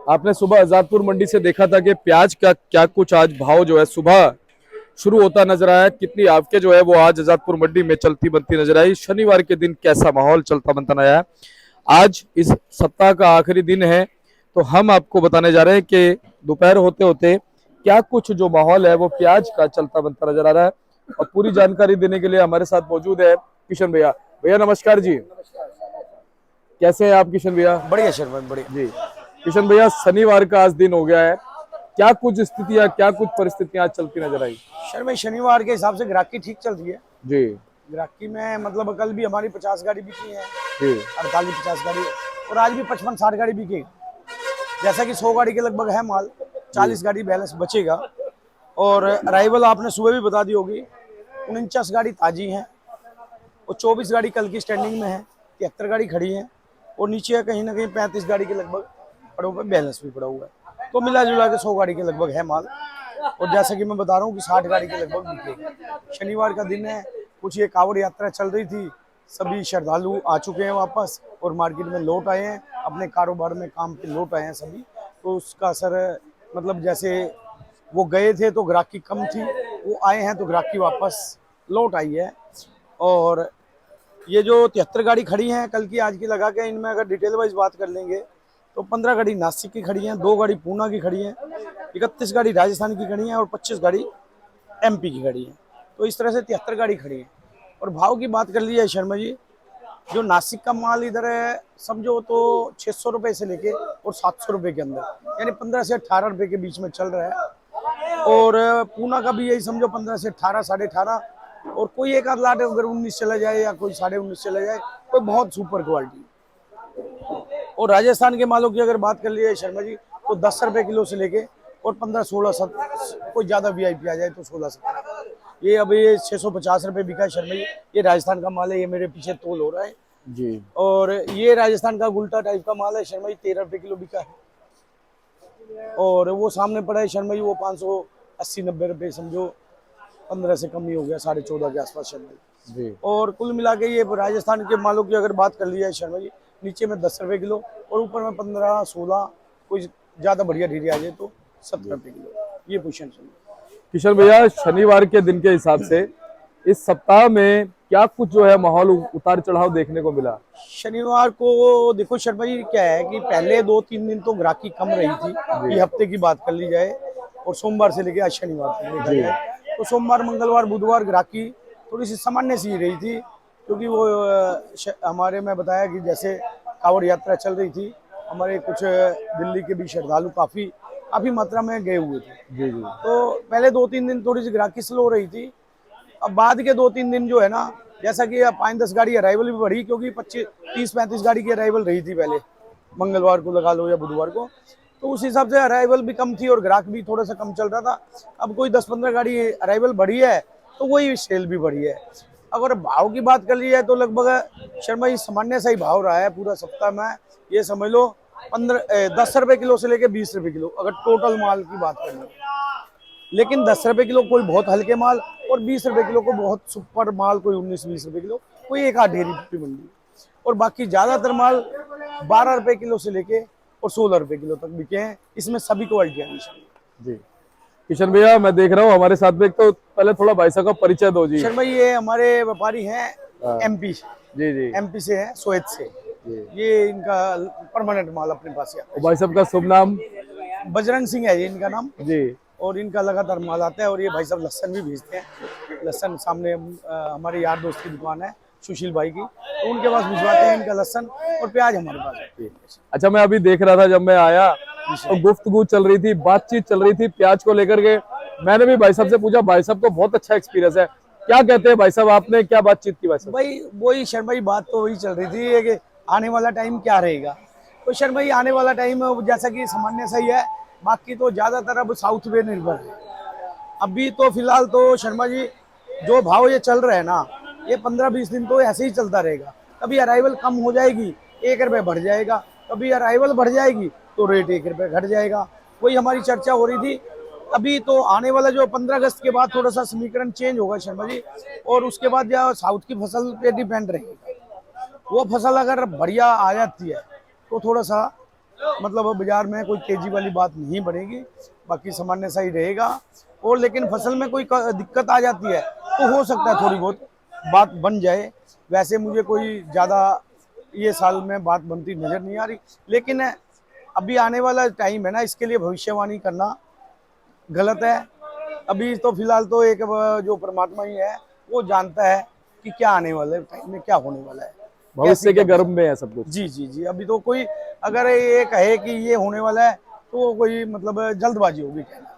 आपने सुबह आजादपुर मंडी से देखा था कि प्याज का क्या कुछ आज भाव जो है सुबह शुरू होता नजर आया। कितनी आवके जो है वो आज आजादपुर मंडी में चलती बनती नजर आई। शनिवार के दिन कैसा माहौल चलता बनता नजर आया। आज इस सप्ताह का आखिरी दिन है, तो हम आपको बताने जा रहे हैं कि दोपहर होते होते क्या कुछ जो माहौल है वो प्याज का चलता बनता नजर आ रहा है। और पूरी जानकारी देने के लिए हमारे साथ मौजूद है किशन भैया। भैया नमस्कार जी, कैसे हैं आप किशन भैया? बढ़िया शर्मा, बढ़िया जी किशन भैया, शनिवार का आज दिन हो गया है, क्या कुछ स्थितियां क्या कुछ परिस्थितियां आज चलती नजर आई? शर्मा, शनिवार के हिसाब से ग्राहकी ठीक चल रही है। जी ग्राहकी में मतलब कल भी हमारी 50 गाड़ी बिकी है, जी 48-50 गाड़ी, और आज भी 55-60 गाड़ी बिकेगी। जैसा कि 100 गाड़ी के लगभग है माल, 40 गाड़ी बैलेंस बचेगा। और अराइवल आपने सुबह भी बता दी होगी, 49 गाड़ी ताजी हैं और 24 गाड़ी कल की स्टैंडिंग में है, 73 गाड़ी खड़ी है और नीचे कहीं ना कहीं 35 गाड़ी के लगभग पड़ा हुआ है, बैलेंस भी पड़ा हुआ है। तो मिला जुला के 100 गाड़ी के लगभग है माल। और जैसे कि मैं बता रहा हूँ कि 60 गाड़ी के लगभग बिकेगी। शनिवार का दिन है, कुछ ये कांवड़ यात्रा चल रही थी, सभी श्रद्धालु आ चुके हैं वापस और मार्केट में लौट आए हैं, अपने कारोबार में काम पे लौट आए हैं सभी। तो उसका असर मतलब जैसे वो गए थे तो ग्राहकी कम थी, वो आए हैं तो ग्राहकी वापस लौट आई है। और ये जो 73 गाड़ी खड़ी हैं कल की आज की लगा के, इनमें अगर डिटेल वाइज बात कर लेंगे तो 15 गाड़ी नासिक की खड़ी हैं, 2 गाड़ी पूना की खड़ी हैं, 31 गाड़ी राजस्थान की खड़ी हैं और 25 गाड़ी एमपी की खड़ी हैं। तो इस तरह से 73 गाड़ी खड़ी हैं। और भाव की बात कर ली जाए शर्मा जी, जो नासिक का माल इधर है समझो तो 600 रुपये से लेके और 700 रुपये के अंदर, यानी 15 से 18 रुपये के बीच में चल रहा है। और पूना का भी यही समझो 15 से 18, 18.5, और कोई एक आध लाट अगर 19 चला जाए या कोई 19.5 चला जाए तो बहुत सुपर क्वालिटी। और राजस्थान के मालों की अगर बात कर लिए शर्मा जी तो 10 रुपये किलो से लेके और 15, 16, 17, कोई ज़्यादा वीआईपी आ जाए तो 16, 17। ये अभी ये 650 रुपये बिका है शर्मा जी, ये राजस्थान का माल है, ये मेरे पीछे तोल हो रहा है। जी और ये राजस्थान का गुल्टा टाइप का माल है शर्मा जी, 13 रुपये किलो बिका है। और वो सामने पड़ा है शर्मा जी, वो 580-90 रुपये समझो, 15 से कम ही हो गया, 14.5 के आसपास शर्मा जी। जी और कुल मिला के ये राजस्थान के मालों की अगर बात कर ली जाए शर्मा जी, नीचे में 10 रुपये किलो और ऊपर में 15, 16, कोई ज़्यादा बढ़िया ढीरी आ जाए तो 17 रुपये किलो, ये पोजीशन चल रही है। किशन भैया, शनिवार के दिन के हिसाब से इस सप्ताह में क्या कुछ जो है माहौल उतार चढ़ाव देखने को मिला? शनिवार को देखो शर्मा जी, क्या है कि पहले 2-3 दिन तो ग्राहकी कम रही थी, ये हफ्ते की बात कर ली जाए और सोमवार से लेके आज शनिवार तक देखा जाए तो सोमवार, मंगलवार, बुधवार ग्राहकी थोड़ी सी सामान्य सी रही थी। क्योंकि वो हमारे में बताया कि जैसे कांवड़ यात्रा चल रही थी, हमारे कुछ दिल्ली के भी श्रद्धालु काफ़ी मात्रा में गए हुए थे। जी जी तो पहले 2-3 दिन थोड़ी सी ग्राहकी स्लो रही थी। अब बाद के 2-3 दिन जो है ना, जैसा कि 5-10 गाड़ी अराइवल भी बढ़ी, क्योंकि 25-30-35 गाड़ी की अराइवल रही थी पहले, मंगलवार को लगा लो या बुधवार को, तो उस हिसाब से अराइवल भी कम थी और ग्राहक भी थोड़ा सा कम चल रहा था। अब कोई 10-15 गाड़ी अराइवल बढ़ी है तो वही सेल भी बढ़ी है। अगर भाव की बात कर ली जाए तो लगभग शर्मा जी सामान्य सा ही भाव रहा है पूरा सप्ताह में। ये समझ लो 10 रुपये किलो से लेके 20 रुपये किलो अगर टोटल माल की बात करें, लेकिन 10 रुपये किलो कोई बहुत हल्के माल और 20 रुपये किलो को बहुत सुपर माल, कोई 19-20 रुपये किलो, कोई एक आध ढेरी पिपी मंडी, और बाकी ज़्यादातर माल 12 रुपये किलो से लेके और 16 रुपये किलो तक बिके हैं। इसमें सभी क्वालिटियाँ हैं। जी किशन भैया, मैं देख रहा हूँ हमारे साथ में एक, तो पहले थोड़ा भाई साहब का परिचय दो जी। शर्मा ये हमारे व्यापारी हैं हाँ, एमपी, जी जी एमपी से है, सोएत से। जी। ये इनका परमानेंट माल अपने पास है। और भाई साहब का शुभ नाम? बजरंग सिंह है ये इनका नाम, जी और इनका लगातार माल आता है। और ये भाई साहब लहसन भी भेजते हैं, लहसन सामने हमारे यार दोस्त की दुकान है सुशील भाई की, तो उनके पास भिजवाते हैं इनका लहसन, और प्याज हमारे पास है। अच्छा, मैं अभी देख रहा था जब मैं आया तो गुफ्तगू चल रही थी, बातचीत चल रही थी प्याज को लेकर के। मैंने भी भाई साहब से पूछा, भाई साहब को बहुत अच्छा एक्सपीरियंस है, क्या कहते हैं भाई साहब, आपने क्या बातचीत की भाई साहब? भाई वही शर्मा जी, बात तो वही चल रही थी ये कि आने वाला टाइम क्या रहेगा। तो शर्मा जी आने वाला टाइम जैसा कि सामान्य सही है, बाकी तो ज़्यादातर अब साउथ पे निर्भर है। अभी तो फिलहाल तो शर्मा जी जो भाव ये चल रहा है ना, ये 15-20 दिन तो ऐसे ही चलता रहेगा। कभी अराइवल कम हो जाएगी, 1 रुपये बढ़ जाएगा, कभी अराइवल बढ़ जाएगी तो रेट 1 रुपये घट जाएगा। वही हमारी चर्चा हो रही थी। अभी तो आने वाला जो 15 अगस्त के बाद थोड़ा सा समीकरण चेंज होगा शर्मा जी, और उसके बाद जो साउथ की फसल पे डिपेंड रहेगा। वो फसल अगर बढ़िया आ जाती है तो थोड़ा सा मतलब बाजार में कोई तेजी वाली बात नहीं बढ़ेगी, बाकी सामान्य सा ही रहेगा। और लेकिन फसल में कोई दिक्कत आ जाती है तो हो सकता है थोड़ी बहुत बात बन जाए। वैसे मुझे कोई ज़्यादा ये साल में बात बनती नज़र नहीं आ रही, लेकिन अभी आने वाला टाइम है ना, इसके लिए भविष्यवाणी करना गलत है। अभी तो फिलहाल तो एक जो परमात्मा ही है वो जानता है कि क्या आने वाला है, टाइम में क्या होने वाला है, भविष्य के गर्भ में है सब कुछ। जी जी जी। अभी तो कोई अगर ये कहे कि ये होने वाला है तो कोई मतलब जल्दबाजी होगी कहना,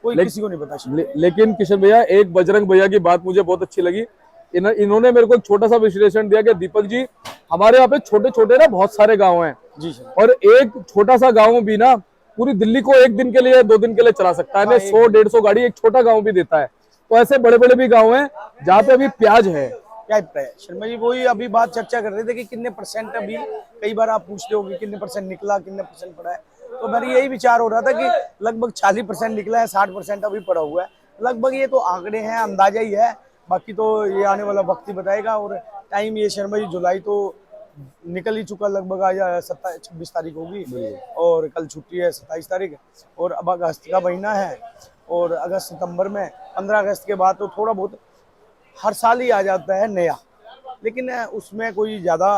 कोई किसी को नहीं पता। लेकिन किशन भैया, एक बजरंग भैया की बात मुझे बहुत अच्छी लगी। इन्होंने मेरे को एक छोटा सा विश्लेषण दिया कि दीपक जी, हमारे यहाँ पे छोटे छोटे ना बहुत सारे गांव हैं जी सर। और एक छोटा सा गांव भी ना पूरी दिल्ली को एक दिन के लिए 2 दिन के लिए चला सकता है। हाँ, 100-150 गाड़ी एक छोटा गांव भी देता है। तो ऐसे बड़े बड़े भी गांव हैं जहाँ पे अभी प्याज है। क्या है शर्मा जी, वही अभी बात चर्चा कर रहे थे कि कितने परसेंट अभी, कई बार आप पूछते हो कि कितने परसेंट निकला, कितने परसेंट पड़ा है, तो मेरा यही विचार हो रहा था कि लगभग 40% निकला है, 60% अभी पड़ा हुआ है। लगभग ये तो आंकड़े हैं, अंदाजा ही है, बाकी तो ये आने वाला वक्त ही बताएगा। और टाइम ये शर्मा जी, जुलाई तो निकल ही चुका लगभग, आज 26 तारीख होगी और कल छुट्टी है 27 तारीख, और अब अगस्त का महीना है और अगस्त सितंबर में 15 अगस्त के बाद तो थोड़ा बहुत हर साल ही आ जाता है नया, लेकिन उसमें कोई ज़्यादा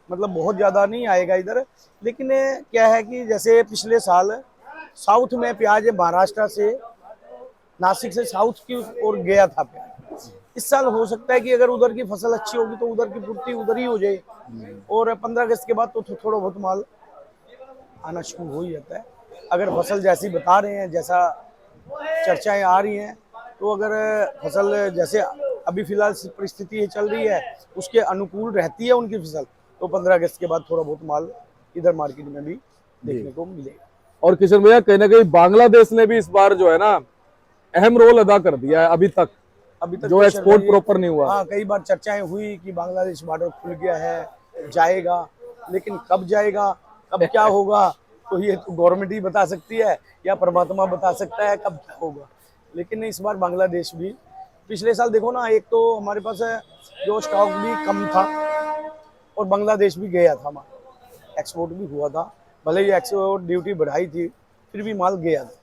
मतलब बहुत ज़्यादा नहीं आएगा इधर। लेकिन क्या है कि जैसे पिछले साल साउथ में प्याज महाराष्ट्र से, नासिक से साउथ की ओर गया था प्याज, इस साल हो सकता है कि अगर उधर की फसल अच्छी होगी तो उधर की पूर्ति उधर ही हो जाए, और 15 अगस्त के बाद तो थोड़ा बहुत माल आना शुरू हो ही जाता है। अगर फसल जैसी बता रहे हैं, जैसा चर्चाएं आ रही हैं, तो अगर फसल जैसे अभी फिलहाल परिस्थिति चल रही है उसके अनुकूल रहती है उनकी फसल, तो 15 अगस्त के बाद थोड़ा बहुत माल इधर मार्केट में भी देखने को मिलेगा। और किशन भैया, कहीं ना कहीं बांग्लादेश ने भी इस बार जो है ना अहम रोल अदा कर दिया है। अभी तक जो तो एक्सपोर्ट प्रॉपर नहीं हुआ। हाँ, कई बार चर्चाएं हुई कि बांग्लादेश बॉर्डर खुल गया है, जाएगा, लेकिन कब जाएगा, कब क्या होगा, तो ये तो गवर्नमेंट ही बता सकती है या परमात्मा बता सकता है कब क्या होगा। लेकिन इस बार बांग्लादेश भी, पिछले साल देखो ना, एक तो हमारे पास जो स्टॉक भी कम था और बांग्लादेश भी गया था, हमारा एक्सपोर्ट भी हुआ था, भले ही एक्सपोर्ट ड्यूटी बढ़ाई थी फिर भी माल गया था।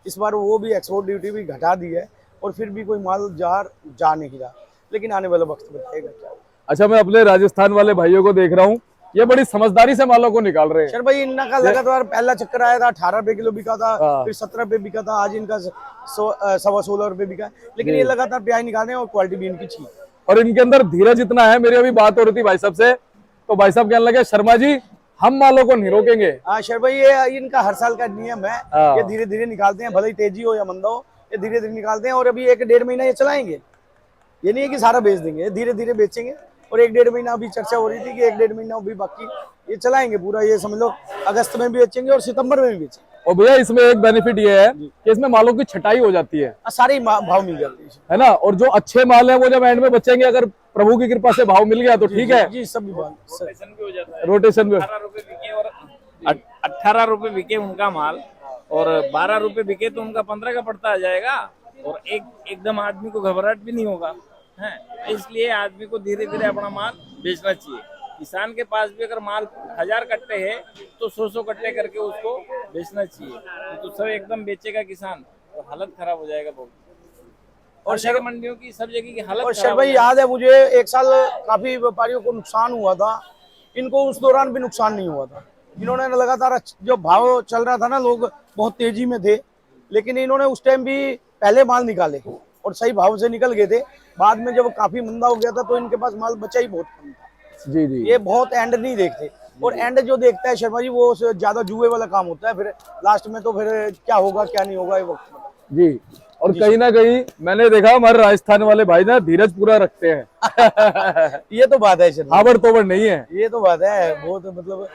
इस बार वो भी एक्सपोर्ट ड्यूटी भी घटा दी है और फिर भी कोई माल जा नहीं रहा, लेकिन आने वाला वक्त बताएगा क्या। अच्छा, मैं अपने राजस्थान वाले भाइयों को देख रहा हूँ, ये बड़ी समझदारी से मालों को निकाल रहे हैं। सर भाई, इनका लगातार पहला चक्कर आया था, 18 रुपए किलो बिका था, फिर 17 रुपए बिका था, आज इनका 16.25 रुपए बिका, लेकिन ये लगातार प्याज निकाल रहे हैं और क्वालिटी भी इनकी ठीक है। और इनके अंदर धीरज इतना है। मेरी अभी बात हो रही थी भाई साहब से, तो भाई साहब कहने लगे, शर्मा जी हम मालों को नहीं रोकेंगे। हाँ सर भाई, ये इनका हर साल का नियम है, ये धीरे धीरे निकालते हैं, भले ही तेजी हो या मंदा हो, ये धीरे धीरे निकालते हैं। और अभी 1-1.5 महीना ये चलाएंगे, ये नहीं है कि सारा बेच देंगे, धीरे धीरे बेचेंगे। और 1-1.5 महीना अभी चर्चा हो रही थी कि 1-1.5 महीना भी बाकी, ये चलाएंगे पूरा, ये समझ लो अगस्त में भी बेचेंगे और सितंबर में भी बेचेंगे। और भैया, इसमें एक बेनिफिट ये है कि इसमें मालों की छटाई हो जाती है, सारे भाव मिल जाते है ना। और जो अच्छे माल है वो जब एंड में बचेंगे, अगर प्रभु की कृपा से भाव मिल गया तो ठीक है जी, सब रोटेशन में। 18 रुपए बिके उनका माल और 12 रुपए बिके तो उनका 15 का पड़ता आ जाएगा, और एकदम आदमी को घबराहट भी नहीं होगा है। इसलिए आदमी को धीरे धीरे अपना माल बेचना चाहिए। किसान के पास भी अगर माल 1000 कट्टे है तो 100 कट्टे करके उसको बेचना चाहिए, तो सब एकदम बेचेगा किसान तो हालत खराब हो जाएगा बहुत। और शहर मंडियों की सब जगह की हालत। और सर भाई, याद है मुझे, एक साल काफी व्यापारियों को नुकसान हुआ था, इनको उस दौरान भी नुकसान नहीं हुआ था। इन्होंने लगातार जो भाव चल रहा था ना, लोग बहुत तेजी में थे, लेकिन इन्होंने उस टाइम भी पहले माल निकाले और सही भाव से निकल गए थे। बाद में जब काफी मंदा हो गया था तो इनके पास माल बचा ही बहुत कम था। जी जी, ये बहुत एंड नहीं देखते, और एंड जो देखता है शर्मा जी, वो ज्यादा जुए वाला काम होता है। फिर लास्ट में तो फिर क्या होगा क्या नहीं होगा ये वक्त जी। और कहीं ना कहीं मैंने देखा हमारे राजस्थान वाले भाई ना धीरज पूरा रखते हैं। ये तो बात है शर्मा, आवर तोवर नहीं है, ये तो बात है। बहुत मतलब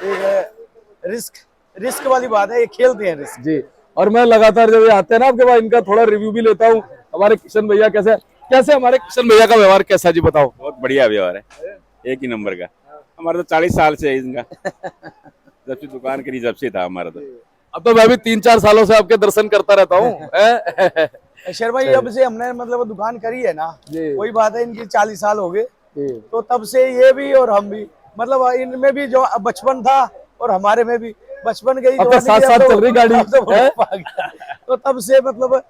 एक रिस्क वाली बात है, ये खेलते हैं रिस्क जी। और मैं लगातार जब ये आते हैं ना आपके पास, इनका थोड़ा रिव्यू भी लेता हूँ। हमारे किशन भैया कैसे हमारे किशन भैया का व्यवहार कैसा जी, बताओ। बहुत बढ़िया व्यवहार है, एक ही नंबर का। हमारा तो 40 साल से है इनका, जब से दुकान करी जब से था हमारा। तो अब तो मैं भी 3-4 सालों से आपके दर्शन करता रहता हूँ। शर्मा भाई, जब से हमने मतलब दुकान करी है ना, वही बात है, इनकी 40 साल हो गए, तो तब से ये भी और हम भी, मतलब इनमें भी जो बचपन था और हमारे में भी बचपन गई अब तो साथ साथ चल रही गाड़ी है। तो तब से मतलब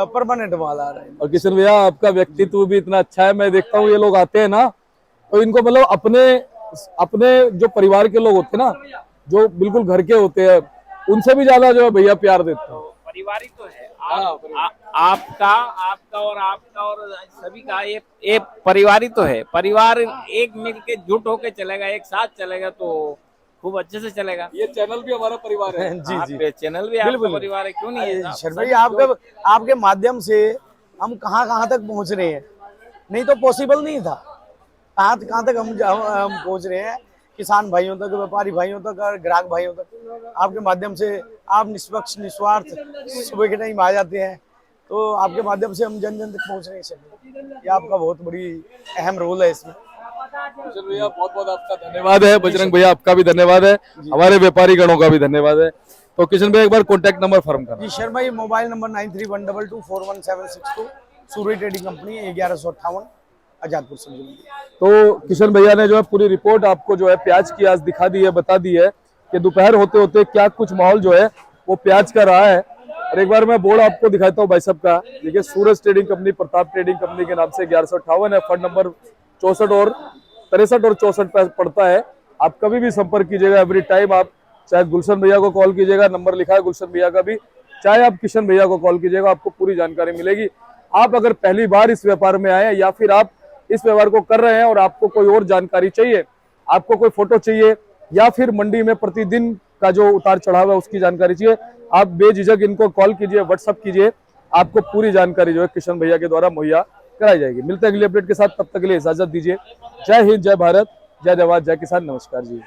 परमानेंट माल आ रहा है। और किशन भैया आपका व्यक्तित्व भी इतना अच्छा है, मैं देखता हूँ ये लोग आते हैं ना तो इनको मतलब अपने अपने जो परिवार के लोग होते हैं ना, जो बिल्कुल घर के होते हैं, उनसे भी ज्यादा जो है भैया प्यार देते हैं। परिवार ही तो है। आपका और सभी का ये परिवार ही तो है। परिवार एक मिल के जुट होके चलेगा, एक साथ चलेगा तो खूब अच्छे से चलेगा। ये चैनल भी हमारा परिवार है। जी जी, चैनल भी आपका परिवार है, क्यों नहीं है? शर्मा जी आपके माध्यम से हम कहाँ तक पहुंच रहे हैं, नहीं तो पॉसिबल नहीं था। कहाँ तक हम पहुंच रहे हैं, किसान भाइयों तक, व्यापारी भाइयों तक और ग्राहक भाइयों तक। आपके माध्यम से आप निष्पक्ष निस्वार्थ सुबह के टाइम आ जाते हैं, तो आपके माध्यम से हम जन जन तक पहुंच रहे हैं। ये आपका बहुत बड़ी अहम रोल है इसमें। किशन भैया बहुत बहुत आपका धन्यवाद है, बजरंग भैया आपका भी धन्यवाद है, हमारे व्यापारी गणों का भी धन्यवाद है। तो किशन भैया एक बार कॉन्टैक्ट नंबर फर्म करना। जी शर्मा जी, मोबाइल नंबर 9312241762, सूर्य ट्रेडिंग कंपनी, 1158 आजादपुर सब्जी। तो किशन भैया ने जो है पूरी रिपोर्ट आपको जो है प्याज की आज दिखा दी है, बता दी है कि दोपहर होते होते क्या कुछ माहौल जो है वो प्याज का रहा है। और एक बार मैं बोर्ड आपको दिखाता हूँ भाई साहब का, देखिए Suraj trading company, Pratap trading company के नाम से 1158 है, फंड नंबर 64 और 63 और 64 पे पड़ता है। आप कभी भी संपर्क कीजिएगा, एवरी टाइम आप चाहे गुलशन भैया को कॉल कीजिएगा, नंबर लिखा है गुलशन भैया का भी, चाहे आप किशन भैया को कॉल कीजिएगा, आपको पूरी जानकारी मिलेगी। आप अगर पहली बार इस व्यापार में आए या फिर आप इस व्यवहार को कर रहे हैं और आपको कोई और जानकारी चाहिए, आपको कोई फोटो चाहिए या फिर मंडी में प्रतिदिन का जो उतार चढ़ाव है उसकी जानकारी चाहिए, आप बेझिझक इनको कॉल कीजिए, व्हाट्सअप कीजिए, आपको पूरी जानकारी जो है किशन भैया के द्वारा मुहैया कराई जाएगी। मिलते हैं अगले अपडेट के साथ, तब तक के लिए इजाजत दीजिए। जय हिंद, जय भारत, जय जवान, जय किसान, नमस्कार जी।